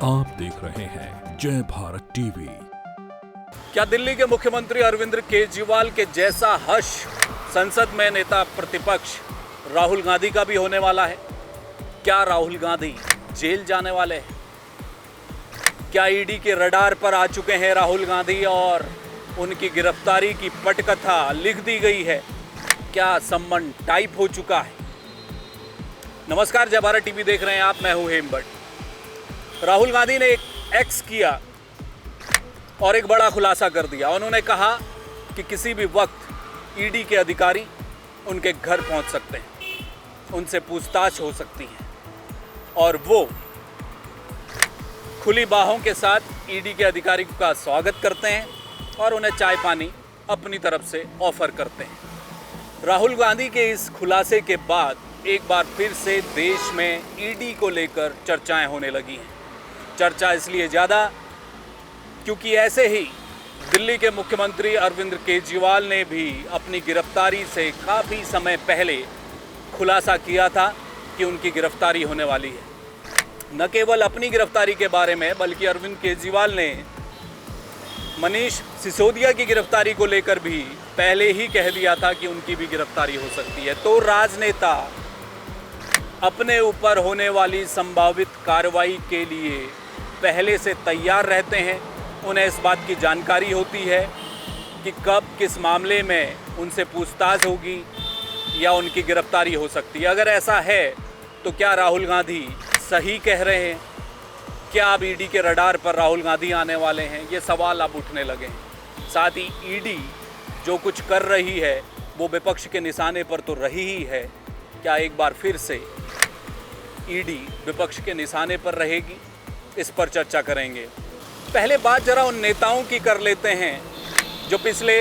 आप देख रहे हैं जय भारत टीवी। क्या दिल्ली के मुख्यमंत्री अरविंद केजरीवाल के जैसा हर्ष संसद में नेता प्रतिपक्ष राहुल गांधी का भी होने वाला है? क्या राहुल गांधी जेल जाने वाले हैं? क्या ईडी के रडार पर आ चुके हैं राहुल गांधी और उनकी गिरफ्तारी की पटकथा लिख दी गई है? क्या सम्मन टाइप हो चुका है? नमस्कार, जय भारत टीवी देख रहे हैं आप, मैं हूं हेमबट। राहुल गांधी ने एक एक्स किया और एक बड़ा खुलासा कर दिया। उन्होंने कहा कि किसी भी वक्त ईडी के अधिकारी उनके घर पहुंच सकते हैं, उनसे पूछताछ हो सकती है और वो खुली बाहों के साथ ईडी के अधिकारी का स्वागत करते हैं और उन्हें चाय पानी अपनी तरफ से ऑफर करते हैं। राहुल गांधी के इस खुलासे के बाद एक बार फिर से देश में ईडी को लेकर चर्चाएं होने लगी हैं। चर्चा इसलिए ज़्यादा क्योंकि ऐसे ही दिल्ली के मुख्यमंत्री अरविंद केजरीवाल ने भी अपनी गिरफ्तारी से काफ़ी समय पहले खुलासा किया था कि उनकी गिरफ्तारी होने वाली है। न केवल अपनी गिरफ्तारी के बारे में बल्कि अरविंद केजरीवाल ने मनीष सिसोदिया की गिरफ्तारी को लेकर भी पहले ही कह दिया था कि उनकी भी गिरफ्तारी हो सकती है। तो राजनेता अपने ऊपर होने वाली संभावित कार्रवाई के लिए पहले से तैयार रहते हैं। उन्हें इस बात की जानकारी होती है कि कब किस मामले में उनसे पूछताछ होगी या उनकी गिरफ्तारी हो सकती है। अगर ऐसा है तो क्या राहुल गांधी सही कह रहे हैं? क्या अब ईडी के रडार पर राहुल गांधी आने वाले हैं? ये सवाल अब उठने लगे हैं। साथ ही ईडी जो कुछ कर रही है वो विपक्ष के निशाने पर तो रही ही है। क्या एक बार फिर से ईडी विपक्ष के निशाने पर रहेगी? इस पर चर्चा करेंगे। पहले बात जरा उन नेताओं की कर लेते हैं जो पिछले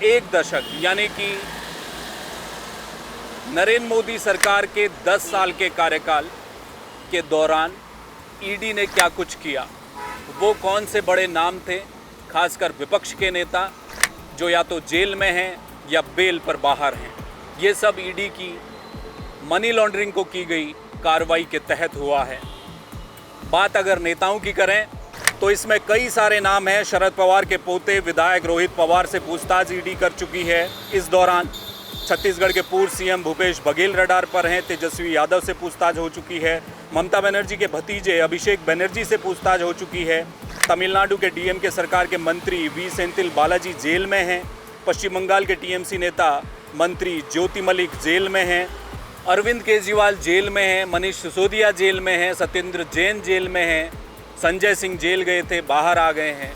एक दशक यानी कि नरेंद्र मोदी सरकार के 10 साल के कार्यकाल के दौरान ईडी ने क्या कुछ किया। वो कौन से बड़े नाम थे, खासकर विपक्ष के नेता जो या तो जेल में हैं या बेल पर बाहर हैं। ये सब ईडी की मनी लॉन्ड्रिंग को की गई कार्रवाई के तहत हुआ है। बात अगर नेताओं की करें तो इसमें कई सारे नाम हैं। शरद पवार के पोते विधायक रोहित पवार से पूछताछ ईडी कर चुकी है। इस दौरान छत्तीसगढ़ के पूर्व सीएम भूपेश बघेल रडार पर हैं। तेजस्वी यादव से पूछताछ हो चुकी है। ममता बनर्जी के भतीजे अभिषेक बनर्जी से पूछताछ हो चुकी है। तमिलनाडु के डीएमके सरकार के मंत्री वी सेंथिल बालाजी जेल में हैं। पश्चिम बंगाल के टीएमसी नेता मंत्री ज्योति मलिक जेल में हैं। अरविंद केजरीवाल जेल में हैं। मनीष सिसोदिया जेल में हैं। सत्येंद्र जैन जेल में हैं। संजय सिंह जेल गए थे, बाहर आ गए हैं।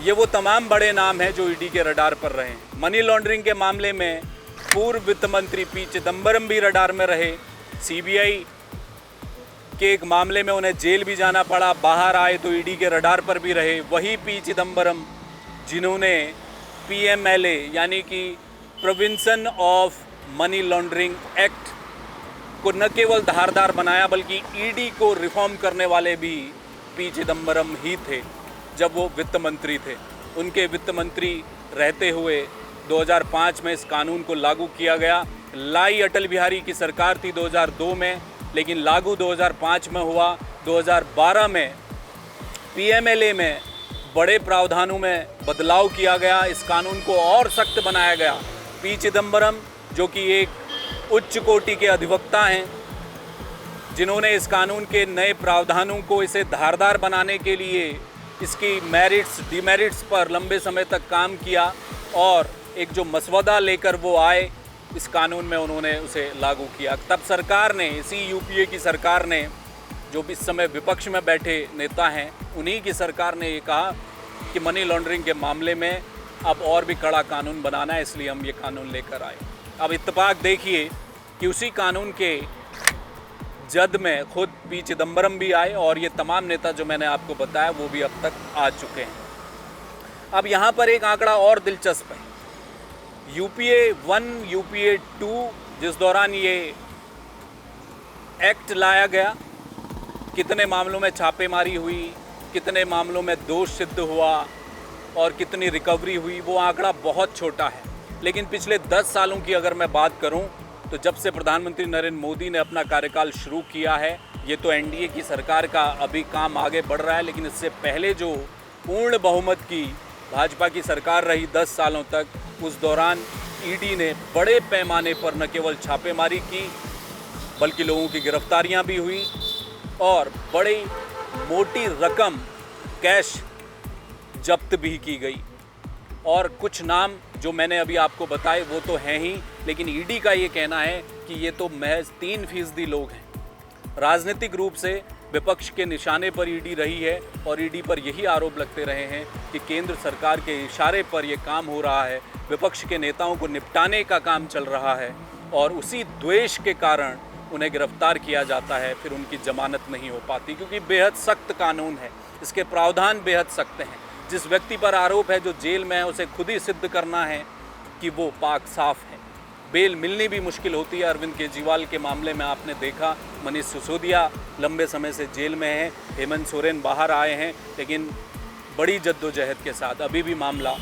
ये वो तमाम बड़े नाम हैं जो ईडी के रडार पर रहे। मनी लॉन्ड्रिंग के मामले में पूर्व वित्त मंत्री पी चिदम्बरम भी रडार में रहे। सीबीआई के एक मामले में उन्हें जेल भी जाना पड़ा, बाहर आए तो ईडी के रडार पर भी रहे। वही पी चिदम्बरम जिन्होंने पीएमएलए यानी कि prevention of money laundering act को न केवल धारदार बनाया बल्कि ईडी को रिफॉर्म करने वाले भी पी चिदम्बरम ही थे जब वो वित्त मंत्री थे। उनके वित्त मंत्री रहते हुए 2005 में इस कानून को लागू किया गया। लाई अटल बिहारी की सरकार थी 2002 में, लेकिन लागू 2005 में हुआ। 2012 में पीएमएलए में बड़े प्रावधानों में बदलाव किया गया। इस कानून को और सख्त बनाया गया। पी चिदम्बरम जो कि एक उच्च कोटि के अधिवक्ता हैं, जिन्होंने इस कानून के नए प्रावधानों को इसे धारदार बनाने के लिए इसकी मेरिट्स डिमेरिट्स पर लंबे समय तक काम किया और एक जो मसवदा लेकर वो आए इस कानून में उन्होंने उसे लागू किया। तब सरकार ने, इसी यूपीए की सरकार ने, जो इस समय विपक्ष में बैठे नेता हैं, उन्हीं की सरकार ने ये कहा कि मनी लॉन्ड्रिंग के मामले में अब और भी कड़ा कानून बनाना है, इसलिए हम ये कानून लेकर आए। अब इत्तेफाक देखिए कि उसी कानून के जद में खुद पी चिदम्बरम भी आए और ये तमाम नेता जो मैंने आपको बताया वो भी अब तक आ चुके हैं। अब यहाँ पर एक आंकड़ा और दिलचस्प है। यूपीए 1, यूपीए 2 जिस दौरान ये एक्ट लाया गया, कितने मामलों में छापेमारी हुई, कितने मामलों में दोष सिद्ध हुआ और कितनी रिकवरी हुई, वो आंकड़ा बहुत छोटा है। लेकिन पिछले 10 सालों की अगर मैं बात करूं तो जब से प्रधानमंत्री नरेंद्र मोदी ने अपना कार्यकाल शुरू किया है ये तो एनडीए की सरकार का अभी काम आगे बढ़ रहा है, लेकिन इससे पहले जो पूर्ण बहुमत की भाजपा की सरकार रही 10 सालों तक, उस दौरान ईडी ने बड़े पैमाने पर न केवल छापेमारी की बल्कि लोगों की गिरफ्तारियां भी हुई और बड़ी मोटी रकम कैश जब्त भी की गई। और कुछ नाम जो मैंने अभी आपको बताए वो तो हैं ही, लेकिन ईडी का ये कहना है कि ये तो महज 3% लोग हैं। राजनीतिक रूप से विपक्ष के निशाने पर ईडी रही है और ईडी पर यही आरोप लगते रहे हैं कि केंद्र सरकार के इशारे पर यह काम हो रहा है, विपक्ष के नेताओं को निपटाने का काम चल रहा है और उसी द्वेष के कारण उन्हें गिरफ्तार किया जाता है, फिर उनकी जमानत नहीं हो पाती, क्योंकि बेहद सख्त कानून है, इसके प्रावधान बेहद सख्त हैं। जिस व्यक्ति पर आरोप है जो जेल में है, उसे खुद ही सिद्ध करना है कि वो पाक साफ है। बेल मिलनी भी मुश्किल होती है। अरविंद केजरीवाल के मामले में आपने देखा, मनीष सिसोदिया लंबे समय से जेल में हैं, हेमंत सोरेन बाहर आए हैं, लेकिन बड़ी जद्दोजहद के साथ अभी भी मामला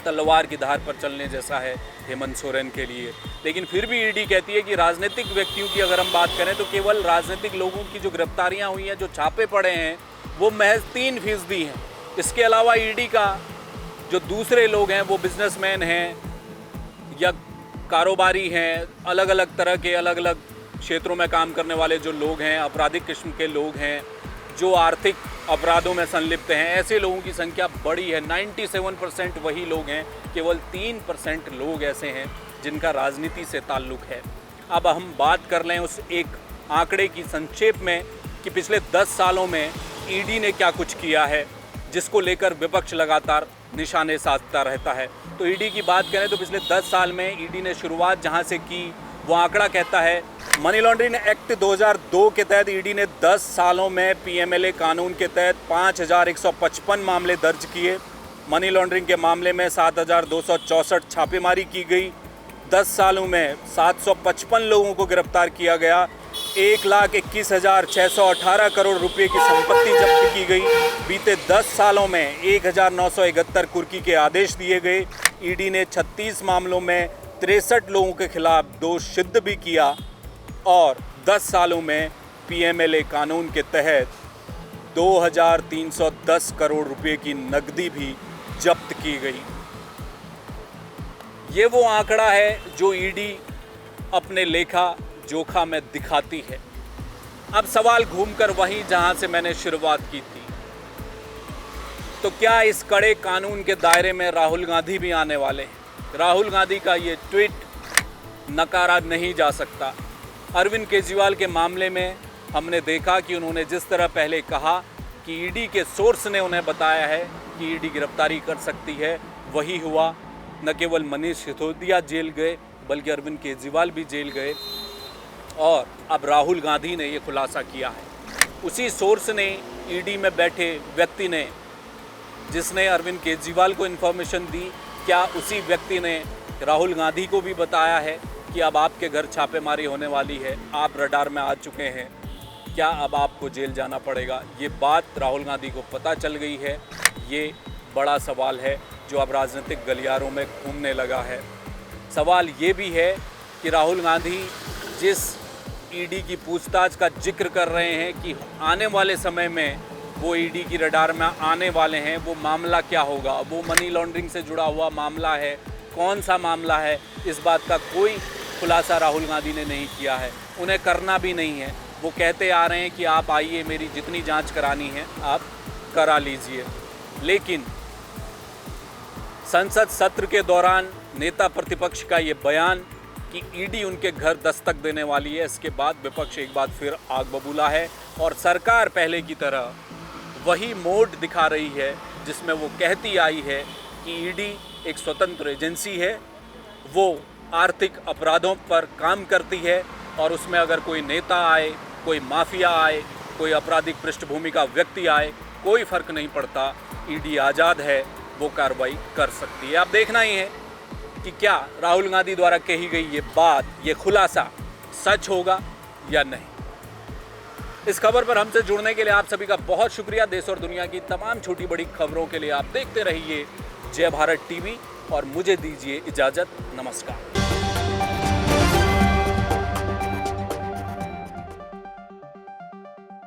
तलवार की धार पर चलने जैसा है हेमंत सोरेन के लिए। लेकिन फिर भी ईडी कहती है कि राजनीतिक व्यक्तियों की अगर हम बात करें तो केवल राजनीतिक लोगों की जो गिरफ्तारियां हुई हैं, जो छापे पड़े हैं, वो महज 3% हैं। इसके अलावा ईडी का जो दूसरे लोग हैं वो बिजनेसमैन हैं या कारोबारी हैं, अलग अलग तरह के अलग अलग क्षेत्रों में काम करने वाले जो लोग हैं, आपराधिक किस्म के लोग हैं, जो आर्थिक अपराधों में संलिप्त हैं, ऐसे लोगों की संख्या बड़ी है। 97% वही लोग हैं, केवल 3% लोग ऐसे हैं जिनका राजनीति से ताल्लुक़ है। अब हम बात कर लें उस एक आंकड़े की संक्षेप में कि पिछले 10 सालों में ईडी ने क्या कुछ किया है, जिसको लेकर विपक्ष लगातार निशाने साधता रहता है। तो ईडी की बात करें तो पिछले 10 साल में ईडी ने शुरुआत जहां से की, वो आंकड़ा कहता है मनी लॉन्ड्रिंग एक्ट 2002 के तहत ईडी ने 10 सालों में पीएमएलए कानून के तहत 5155 मामले दर्ज किए। मनी लॉन्ड्रिंग के मामले में 7264 छापेमारी की गई। 10 सालों में 755 लोगों को गिरफ्तार किया गया। 1,21,618 करोड़ रुपए की संपत्ति जब्त की गई। बीते 10 सालों में 1,971 कुर्की के आदेश दिए गए। ईडी ने 36 मामलों में 63 लोगों के खिलाफ दोष सिद्ध भी किया और 10 सालों में पीएमएलए कानून के तहत 2,310 करोड़ रुपए की नकदी भी जब्त की गई। ये वो आंकड़ा है जो ईडी अपने लेखा जोखा में दिखाती है। अब सवाल घूमकर वहीं जहां से मैंने शुरुआत की थी, तो क्या इस कड़े कानून के दायरे में राहुल गांधी भी आने वाले हैं? राहुल गांधी का ये ट्वीट नकारा नहीं जा सकता। अरविंद केजरीवाल के मामले में हमने देखा कि उन्होंने जिस तरह पहले कहा कि ईडी के सोर्स ने उन्हें बताया है कि ईडी गिरफ्तारी कर सकती है, वही हुआ। न केवल मनीष सिसोदिया जेल गए बल्कि अरविंद केजरीवाल भी जेल गए और अब राहुल गांधी ने ये खुलासा किया है। उसी सोर्स ने, ईडी में बैठे व्यक्ति ने, जिसने अरविंद केजरीवाल को इन्फॉर्मेशन दी, क्या उसी व्यक्ति ने राहुल गांधी को भी बताया है कि अब आपके घर छापेमारी होने वाली है, आप रडार में आ चुके हैं, क्या अब आपको जेल जाना पड़ेगा? ये बात राहुल गांधी को पता चल गई है। ये बड़ा सवाल है जो अब राजनीतिक गलियारों में घूमने लगा है। सवाल ये भी है कि राहुल गांधी जिस ईडी की पूछताछ का जिक्र कर रहे हैं कि आने वाले समय में वो ईडी की रडार में आने वाले हैं, वो मामला क्या होगा? वो मनी लॉन्ड्रिंग से जुड़ा हुआ मामला है, कौन सा मामला है? इस बात का कोई खुलासा राहुल गांधी ने नहीं किया है, उन्हें करना भी नहीं है। वो कहते आ रहे हैं कि आप आइए, मेरी जितनी जांच करानी है आप करा लीजिए। लेकिन संसद सत्र के दौरान नेता प्रतिपक्ष का ये बयान कि ईडी उनके घर दस्तक देने वाली है, इसके बाद विपक्ष एक बार फिर आग बबूला है और सरकार पहले की तरह वही मोड दिखा रही है जिसमें वो कहती आई है कि ईडी एक स्वतंत्र एजेंसी है, वो आर्थिक अपराधों पर काम करती है और उसमें अगर कोई नेता आए, कोई माफिया आए, कोई आपराधिक पृष्ठभूमि का व्यक्ति आए, कोई फ़र्क नहीं पड़ता, ईडी आज़ाद है, वो कार्रवाई कर सकती है। अब देखना ही है कि क्या राहुल गांधी द्वारा कही गई ये बात, ये खुलासा सच होगा या नहीं। इस खबर पर हमसे जुड़ने के लिए आप सभी का बहुत शुक्रिया। देश और दुनिया की तमाम छोटी बड़ी खबरों के लिए आप देखते रहिए जय भारत टीवी और मुझे दीजिए इजाज़त। नमस्कार।